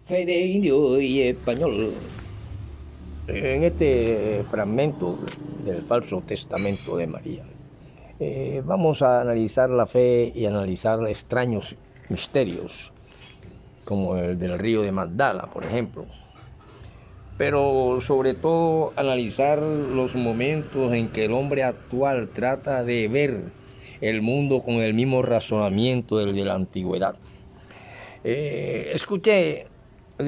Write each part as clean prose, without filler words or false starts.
Fe de indio y español. En este fragmento del Falso Testamento de María, vamos a analizar la fe y analizar extraños misterios, como el del río de Magdala, por ejemplo. Pero sobre todo analizar los momentos en que el hombre actual trata de ver el mundo con el mismo razonamiento del de la antigüedad. He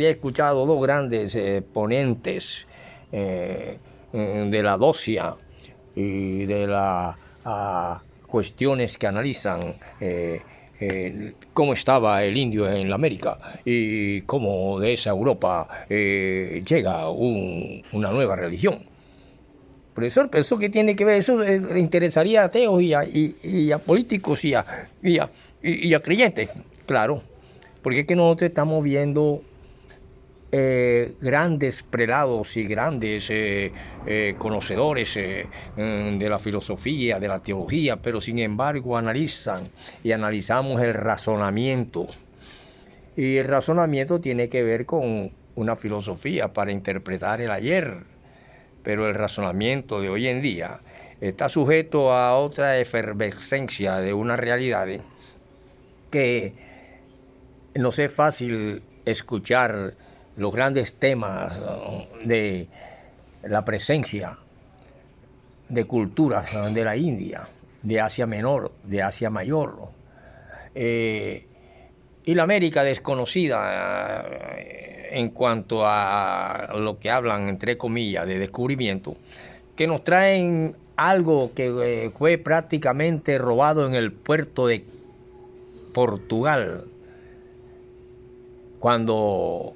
escuchado dos grandes ponentes de la docia y de las cuestiones que analizan cómo estaba el indio en la América y cómo de esa Europa llega una nueva religión. Profesor, pero eso que tiene que ver, eso le interesaría a ateos y a políticos y a creyentes, claro, porque es que nosotros estamos viendo grandes prelados y grandes conocedores de la filosofía, de la teología, pero sin embargo analizamos el razonamiento. Y el razonamiento tiene que ver con una filosofía para interpretar el ayer, pero el razonamiento de hoy en día está sujeto a otra efervescencia de unas realidades que nos es fácil escuchar los grandes temas de la presencia de culturas de la India, de Asia Menor, de Asia Mayor, y la América desconocida en cuanto a lo que hablan, entre comillas, de descubrimiento, que nos traen algo que fue prácticamente robado en el puerto de Portugal, cuando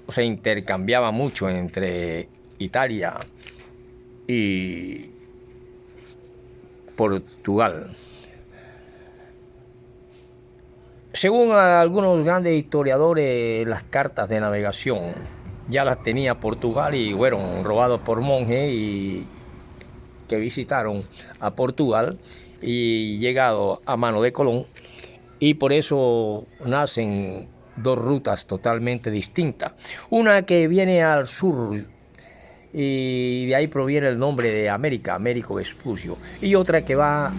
se intercambiaba mucho entre Italia y Portugal. Según algunos grandes historiadores, las cartas de navegación ya las tenía Portugal y fueron robados por monjes que visitaron a Portugal y llegado a mano de Colón, y por eso nacen dos rutas totalmente distintas. Una que viene al sur y de ahí proviene el nombre de América, Américo Vespucio, y otra que va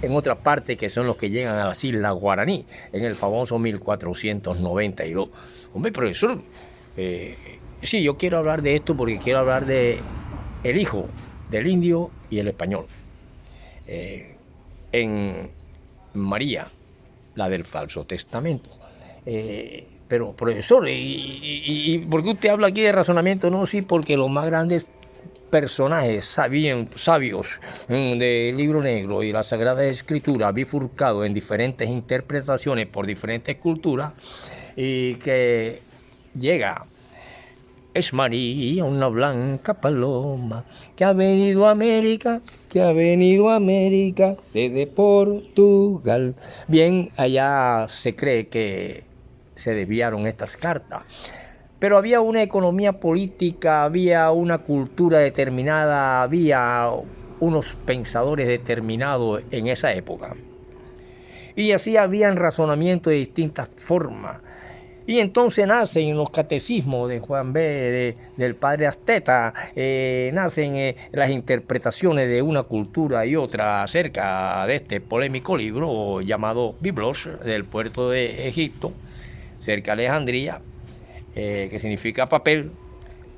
en otra parte, que son los que llegan a las Islas Guaraní en el famoso 1492. Hombre, profesor, sí, yo quiero hablar de esto porque quiero hablar de el hijo del indio y el español. En María, la del Falso Testamento. Pero profesor, ¿y por qué usted habla aquí de razonamiento? No, sí, porque los más grandes personajes sabios del Libro Negro y la Sagrada Escritura, bifurcado en diferentes interpretaciones por diferentes culturas, y que llega. Es María, una blanca paloma, que ha venido a América, desde Portugal. Bien, allá se cree que se desviaron estas cartas, pero había una economía política, había una cultura determinada, había unos pensadores determinados en esa época, y así habían razonamientos de distintas formas. Y entonces nacen los catecismos de Juan B., del padre Asteta, nacen las interpretaciones de una cultura y otra acerca de este polémico libro llamado Biblos, del puerto de Egipto, cerca de Alejandría, que significa papel,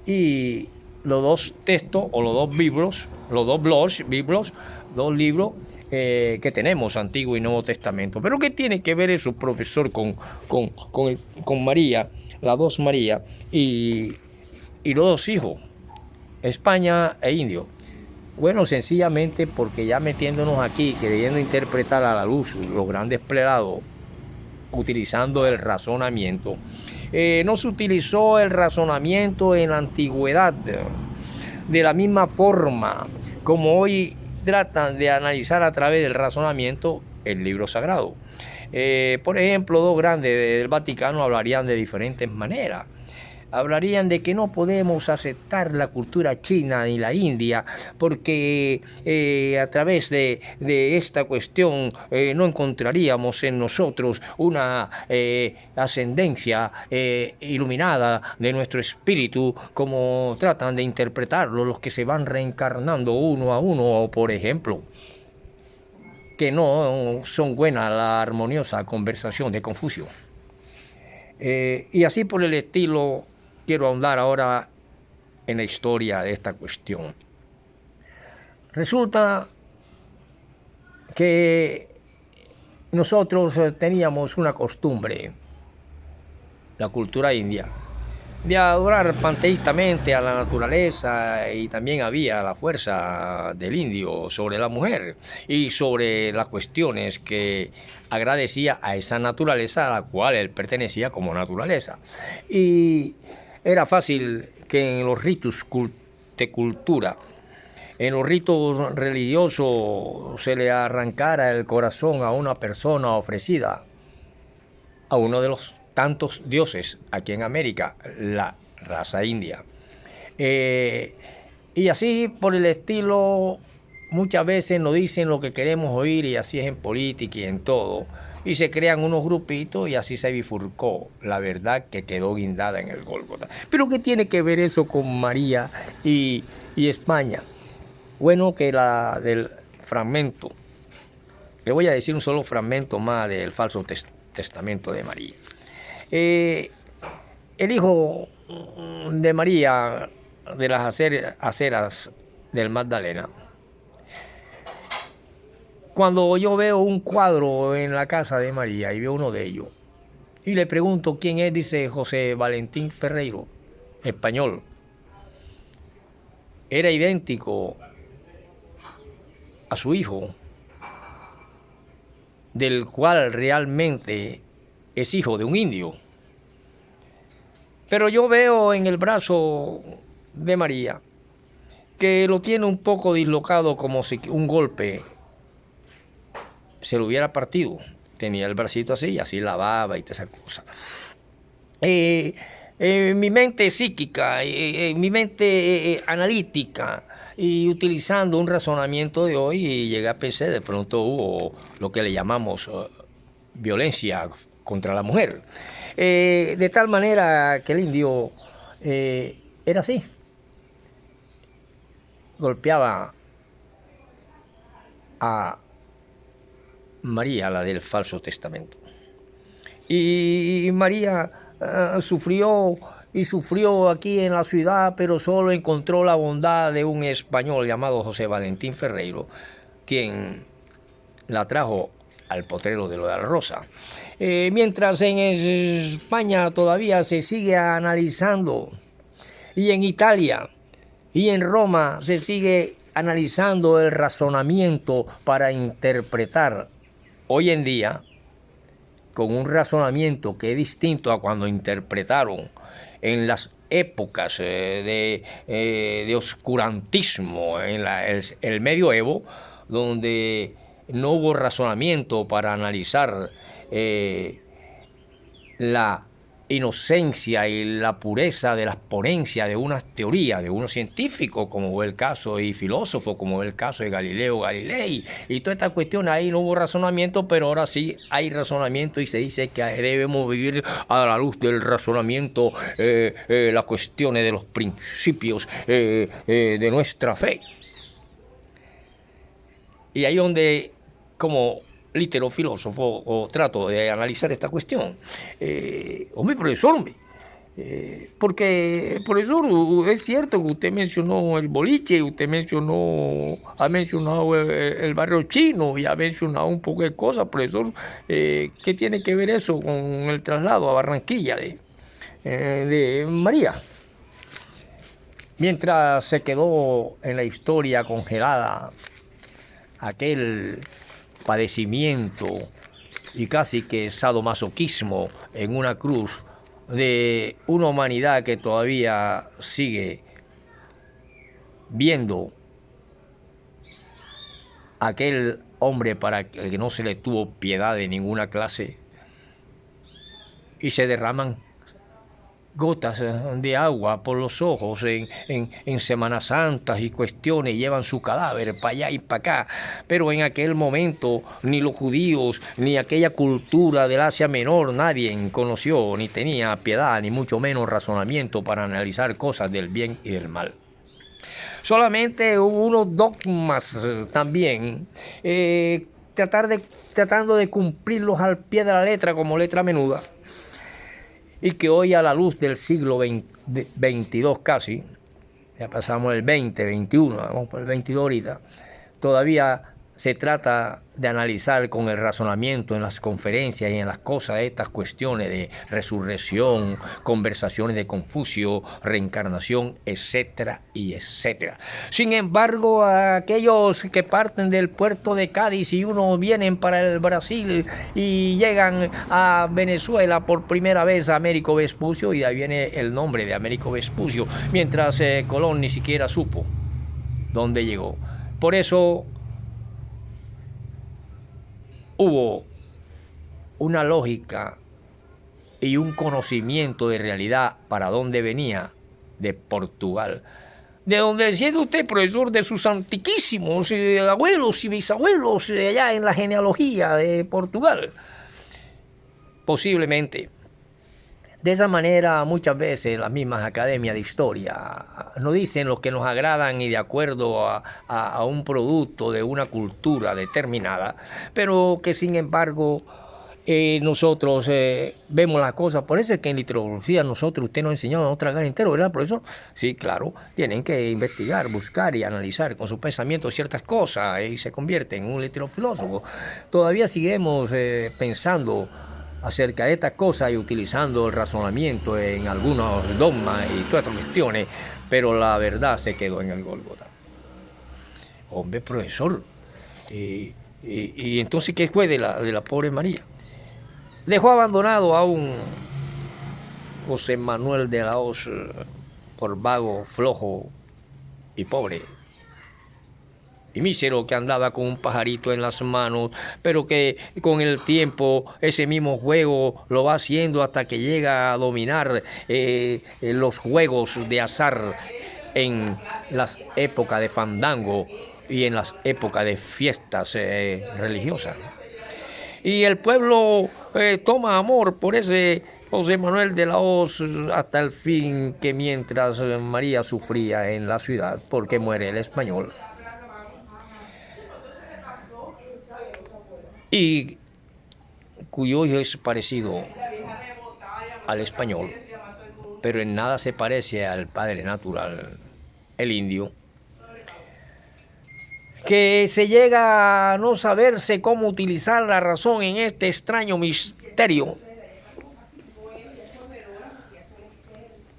y los dos textos, o los dos Biblos, dos libros que tenemos, Antiguo y Nuevo Testamento. Pero ¿qué tiene que ver eso, profesor, con María, las dos María y los dos hijos, España e Indio? Bueno, sencillamente porque ya metiéndonos aquí, queriendo interpretar a la luz los grandes prelados, utilizando el razonamiento, no se utilizó el razonamiento en la antigüedad de la misma forma como hoy tratan de analizar a través del razonamiento el libro sagrado. Por ejemplo, dos grandes del Vaticano hablarían de diferentes maneras. hablarían de que no podemos aceptar la cultura china ni la india porque a través de esta cuestión no encontraríamos en nosotros una ascendencia iluminada de nuestro espíritu como tratan de interpretarlo los que se van reencarnando uno a uno, por ejemplo, que no son buenas la armoniosa conversación de Confucio. Y así por el estilo, quiero ahondar ahora en la historia de esta cuestión. Resulta que nosotros teníamos una costumbre, la cultura india, de adorar panteístamente a la naturaleza, y también había la fuerza del indio sobre la mujer y sobre las cuestiones que agradecía a esa naturaleza a la cual él pertenecía como naturaleza. Y era fácil que en los ritos de cultura, en los ritos religiosos, se le arrancara el corazón a una persona ofrecida a uno de los tantos dioses aquí en América, la raza india. Y así por el estilo, muchas veces nos dicen lo que queremos oír, y así es en política y en todo. Y se crean unos grupitos y así se bifurcó la verdad que quedó guindada en el Gólgota. Pero ¿qué tiene que ver eso con María y España? Bueno, que la del fragmento, le voy a decir un solo fragmento más del falso testamento de María. El hijo de María de las aceras del Magdalena, cuando yo veo un cuadro en la casa de María y veo uno de ellos y le pregunto quién es, dice José Valentín Ferreiro, español. Era idéntico a su hijo, del cual realmente es hijo de un indio. Pero yo veo en el brazo de María que lo tiene un poco dislocado, como si un golpe se lo hubiera partido. Tenía el bracito así, así lavaba y toda esa cosa. Mi mente psíquica, mi mente analítica, y utilizando un razonamiento de hoy, y llegué a pensar, de pronto hubo lo que le llamamos violencia contra la mujer. De tal manera que el indio era así. Golpeaba a María, la del falso testamento. Y María sufrió y sufrió aquí en la ciudad, pero solo encontró la bondad de un español llamado José Valentín Ferreiro, quien la trajo al potrero de lo de la Rosa. Mientras en España todavía se sigue analizando, y en Italia y en Roma se sigue analizando el razonamiento para interpretar hoy en día, con un razonamiento que es distinto a cuando interpretaron en las épocas de oscurantismo, en el medioevo, donde no hubo razonamiento para analizar la inocencia y la pureza de las ponencias de unas teorías, de unos científicos, como fue el caso, y filósofos, como fue el caso de Galileo Galilei, y toda esta cuestión. Ahí no hubo razonamiento, pero ahora sí hay razonamiento, y se dice que debemos vivir a la luz del razonamiento las cuestiones de los principios de nuestra fe. Y ahí donde, como litero filósofo, o trato de analizar esta cuestión. Hombre, profesor, porque, profesor, es cierto que usted mencionó el boliche, usted ha mencionado el barrio chino, y ha mencionado un poco de cosas, profesor. ¿Qué tiene que ver eso con el traslado a Barranquilla de María? Mientras se quedó en la historia congelada aquel padecimiento y casi que sadomasoquismo en una cruz de una humanidad que todavía sigue viendo a aquel hombre para el que no se le tuvo piedad de ninguna clase, y se derraman gotas de agua por los ojos en Semanas Santas y cuestiones, llevan su cadáver para allá y para acá. Pero en aquel momento ni los judíos ni aquella cultura del Asia Menor nadie conoció ni tenía piedad ni mucho menos razonamiento para analizar cosas del bien y del mal. Solamente hubo unos dogmas también, tratando de cumplirlos al pie de la letra como letra menuda, y que hoy, a la luz del siglo XXII casi, ya pasamos el 20, 21, vamos por el 22 ahorita, todavía se trata de analizar con el razonamiento en las conferencias y en las cosas estas cuestiones de resurrección, conversaciones de Confucio, reencarnación, etcétera y etcétera. Sin embargo, aquellos que parten del puerto de Cádiz y unos vienen para el Brasil y llegan a Venezuela por primera vez a Américo Vespucio, y de ahí viene el nombre de Américo Vespucio, mientras Colón ni siquiera supo dónde llegó. Por eso hubo una lógica y un conocimiento de realidad para dónde venía, de Portugal, de donde, siendo usted profesor de sus antiquísimos abuelos y bisabuelos allá en la genealogía de Portugal, posiblemente. De esa manera, muchas veces las mismas academias de historia nos dicen lo que nos agradan y de acuerdo a un producto de una cultura determinada, pero que sin embargo nosotros vemos las cosas. Por eso es que en literatura usted nos enseñó a no tragar entero, ¿verdad, profesor? Sí, claro, tienen que investigar, buscar y analizar con su pensamiento ciertas cosas y se convierte en un literofilósofo. Todavía seguimos pensando acerca de estas cosas y utilizando el razonamiento en algunos dogmas y todas estas cuestiones, pero la verdad se quedó en el Gólgota. Hombre, profesor, y entonces, ¿qué fue de la pobre María? Dejó abandonado a un José Manuel de la Hoz por vago, flojo y pobre y mísero, que andaba con un pajarito en las manos, pero que con el tiempo ese mismo juego lo va haciendo hasta que llega a dominar los juegos de azar en las épocas de fandango y en las épocas de fiestas religiosas. Y el pueblo toma amor por ese José Manuel de la Hoz hasta el fin, que mientras María sufría en la ciudad porque muere el español, y cuyo hijo es parecido al español, pero en nada se parece al padre natural, el indio, que se llega a no saberse cómo utilizar la razón en este extraño misterio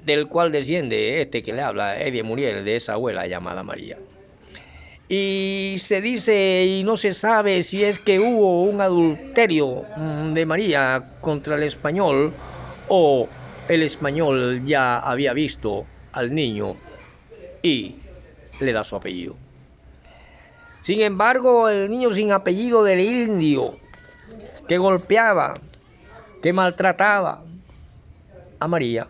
del cual desciende este que le habla, Eddie Muriel, de esa abuela llamada María. Y se dice y no se sabe si es que hubo un adulterio de María contra el español, o el español ya había visto al niño y le da su apellido. Sin embargo, el niño sin apellido del indio, que golpeaba, que maltrataba a María,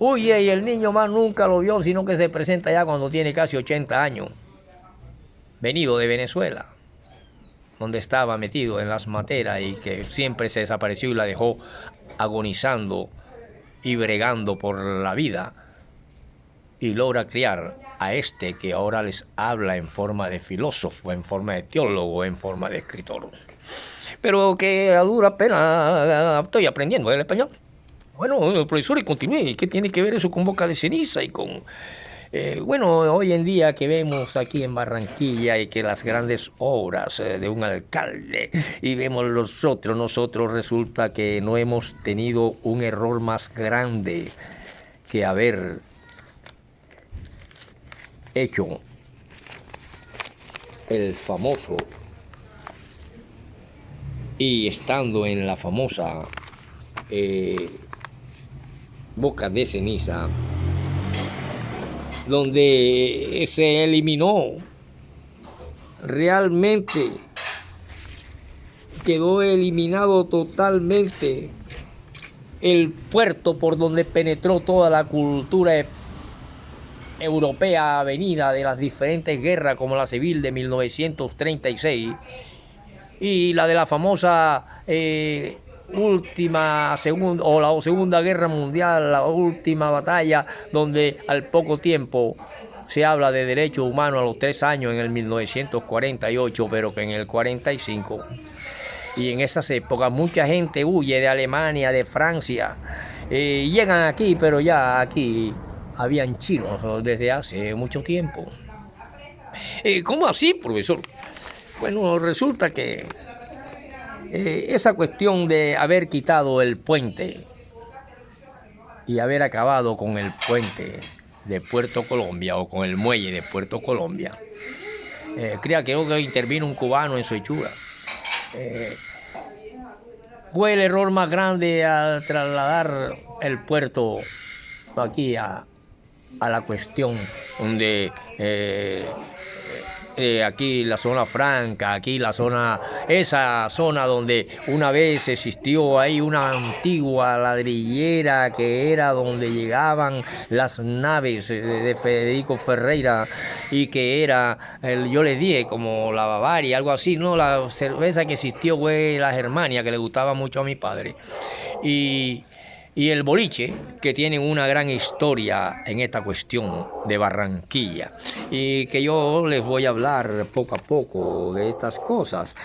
huye, y el niño más nunca lo vio, sino que se presenta ya cuando tiene casi 80 años, venido de Venezuela, donde estaba metido en las materas y que siempre se desapareció y la dejó agonizando y bregando por la vida, y logra criar a este que ahora les habla en forma de filósofo, en forma de teólogo, en forma de escritor. Pero que a dura pena estoy aprendiendo el español. Bueno, profesor, y continúe. ¿Qué tiene que ver eso con Boca de Ceniza y con... bueno, hoy en día que vemos aquí en Barranquilla y que las grandes obras de un alcalde, y vemos nosotros resulta que no hemos tenido un error más grande que haber hecho el famoso, y estando en la famosa Boca de Ceniza, donde se eliminó, realmente quedó eliminado totalmente el puerto por donde penetró toda la cultura europea venida de las diferentes guerras, como la civil de 1936 y la de la famosa Segunda Guerra Mundial, la última batalla, donde al poco tiempo se habla de derechos humanos a los 3 años en el 1948, pero que en el 45 y en esas épocas mucha gente huye de Alemania, de Francia, llegan aquí, pero ya aquí habían chinos desde hace mucho tiempo. ¿Cómo así, profesor? Bueno, resulta que esa cuestión de haber quitado el puente y haber acabado con el puente de Puerto Colombia o con el muelle de Puerto Colombia, creo que intervino un cubano en su hechura. Fue el error más grande al trasladar el puerto aquí a la cuestión donde aquí la zona franca, aquí esa zona donde una vez existió ahí una antigua ladrillera que era donde llegaban las naves de Federico Ferreira y que era, yo le dije como la Bavaria, algo así, ¿no? La cerveza que existió fue la Germania, que le gustaba mucho a mi padre. Y el boliche, que tienen una gran historia en esta cuestión de Barranquilla, y que yo les voy a hablar poco a poco de estas cosas.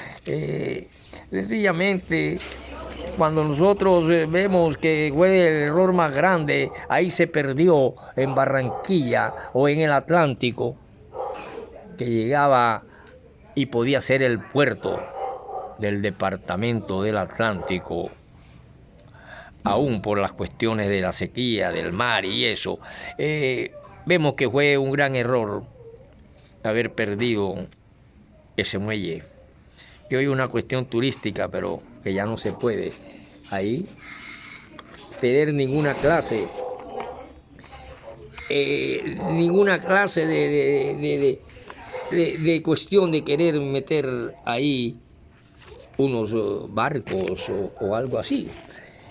Sencillamente, cuando nosotros vemos que fue el error más grande, ahí se perdió en Barranquilla o en el Atlántico, que llegaba y podía ser el puerto del departamento del Atlántico, aún por las cuestiones de la sequía, del mar y eso. Vemos que fue un gran error haber perdido ese muelle, que hoy es una cuestión turística, pero que ya no se puede ahí tener ninguna clase de cuestión de querer meter ahí unos barcos o algo así.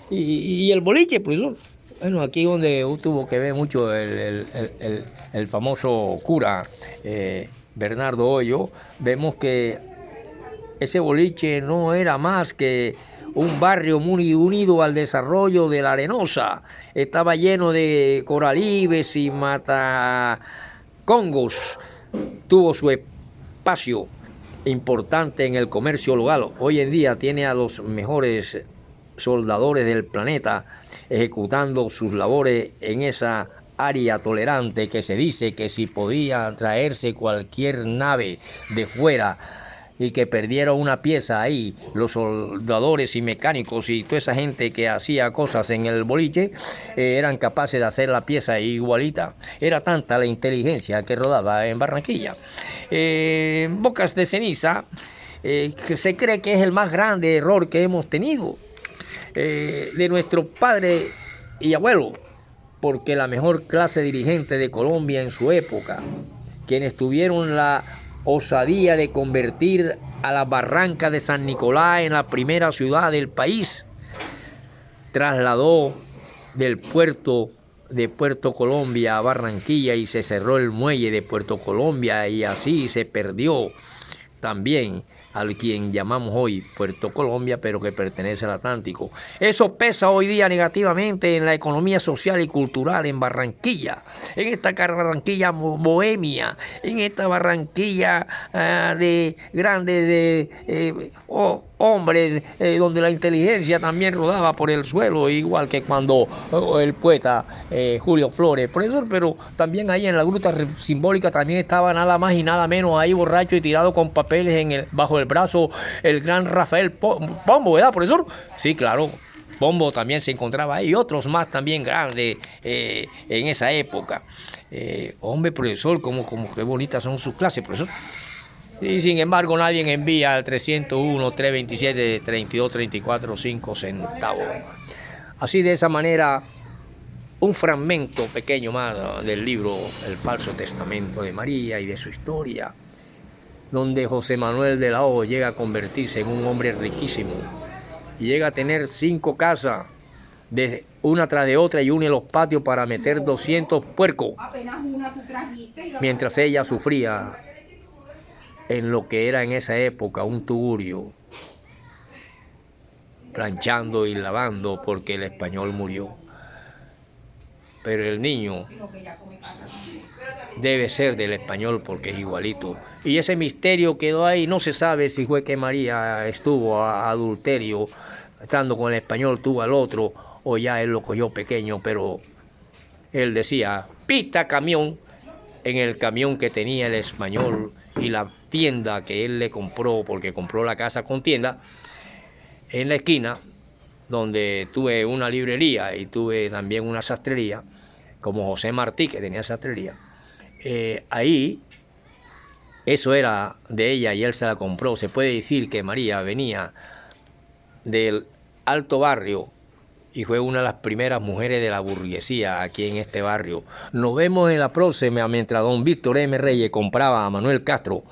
Y el boliche, profesor. Bueno, aquí donde tuvo que ver mucho el famoso cura Bernardo Hoyo, vemos que ese boliche no era más que un barrio muy unido al desarrollo de la Arenosa. Estaba lleno de coralibes y matacongos. Tuvo su espacio importante en el comercio local. Hoy en día tiene a los mejores soldadores del planeta ejecutando sus labores en esa área tolerante que se dice que si podía traerse cualquier nave de fuera y que perdiera una pieza ahí, los soldadores y mecánicos y toda esa gente que hacía cosas en el boliche eran capaces de hacer la pieza igualita. Era tanta la inteligencia que rodaba en Barranquilla. Bocas de Ceniza, que se cree que es el más grande error que hemos tenido de nuestro padre y abuelo, porque la mejor clase dirigente de Colombia en su época, quienes tuvieron la osadía de convertir a la Barranca de San Nicolás en la primera ciudad del país, trasladó del puerto de Puerto Colombia a Barranquilla y se cerró el muelle de Puerto Colombia y así se perdió también al quien llamamos hoy Puerto Colombia, pero que pertenece al Atlántico. Eso pesa hoy día negativamente en la economía social y cultural en Barranquilla, en esta Barranquilla bohemia, en esta Barranquilla de grandes hombres, donde la inteligencia también rodaba por el suelo, igual que cuando el poeta Julio Flores, profesor, pero también ahí en la gruta simbólica también estaba nada más y nada menos ahí borracho y tirado con papeles bajo el brazo el gran Rafael Pombo, ¿verdad, profesor? Sí, claro, Pombo también se encontraba ahí y otros más también grandes en esa época. Hombre, profesor, como qué bonitas son sus clases, profesor. Y sin embargo nadie envía al 301-327-3234 centavos. Así de esa manera, un fragmento pequeño más del libro El Falso Testamento de María y de su historia, donde José Manuel de la O llega a convertirse en un hombre riquísimo y llega a tener 5 casas de una tras de otra y une los patios para meter 200 puercos, mientras ella sufría en lo que era en esa época un tugurio, planchando y lavando porque el español murió. Pero el niño debe ser del español porque es igualito. Y ese misterio quedó ahí. No se sabe si fue que María estuvo a adulterio, estando con el español, tuvo al otro, o ya él lo cogió pequeño, pero él decía, pista camión, en el camión que tenía el español y la tienda que él le compró, porque compró la casa con tienda, en la esquina, donde tuve una librería y tuve también una sastrería, como José Martí, que tenía sastrería. Ahí, eso era de ella y él se la compró. Se puede decir que María venía del alto barrio y fue una de las primeras mujeres de la burguesía aquí en este barrio. Nos vemos en la próxima, mientras don Víctor M. Reyes compraba a Manuel Castro,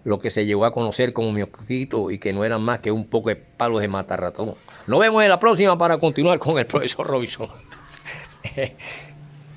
lo que se llegó a conocer como mioquito y que no eran más que un poco de palos de matarratón. Nos vemos en la próxima para continuar con el profesor Robinson.